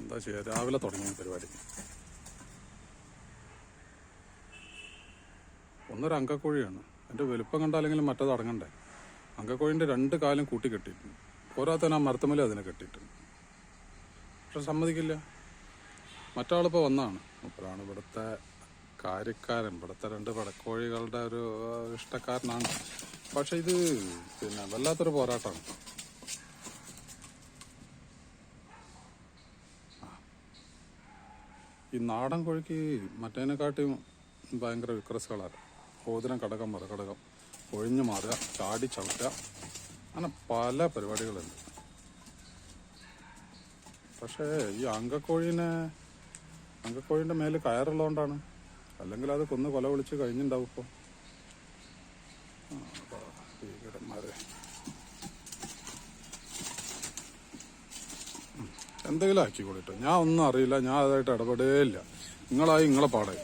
എന്താ ചെയ്യുക, രാവിലെ തുടങ്ങിയ പരിപാടി. ഒന്നൊരു അങ്കക്കോഴിയാണ്. എൻ്റെ വലുപ്പം കണ്ടാലെങ്കിലും മറ്റത് അടങ്ങണ്ടേ. അങ്കക്കോഴിൻ്റെ 2 കാലും കൂട്ടി കെട്ടിയിട്ടുണ്ട്. പോരാത്തന്നെ ആ മരത്തമ്മലും അതിനെ കെട്ടിയിട്ടുണ്ട്. പക്ഷെ സമ്മതിക്കില്ല. മറ്റാളിപ്പോൾ വന്നാണ്. അപ്പോഴാണ് ഇവിടുത്തെ കാര്യക്കാരൻ, ഇവിടുത്തെ 2 പടക്കോഴികളുടെ ഒരു ഇഷ്ടക്കാരനാണ്. പക്ഷെ ഇത് വല്ലാത്തൊരു പോരാട്ടമാണ്. ഈ നാടൻ കോഴിക്ക് മറ്റേതിനെക്കാട്ടിയും ഭയങ്കര വിക്രസുകളാണ്. ഓതിരം കടകം മറുകടകം, ഒഴിഞ്ഞു മാറുക, ചാടി ചവിട്ടുക, അങ്ങനെ പല പരിപാടികളുണ്ട്. പക്ഷേ ഈ അങ്കക്കോഴീൻ്റെ മേല് കയറുള്ളതുകൊണ്ടാണ്. അല്ലെങ്കിൽ അത് കൊന്ന് കൊല വിളിച്ച് കഴിഞ്ഞിട്ടുണ്ടാവും. ഇപ്പോൾ ഭീകരന്മാരെ എന്തെങ്കിലും ആക്കിക്കോളിട്ടോ. ഞാൻ ഒന്നും അറിയില്ല, ഞാൻ അതായിട്ട് ഇടപെടേ ഇല്ല. നിങ്ങളായി നിങ്ങളെ പാടായി.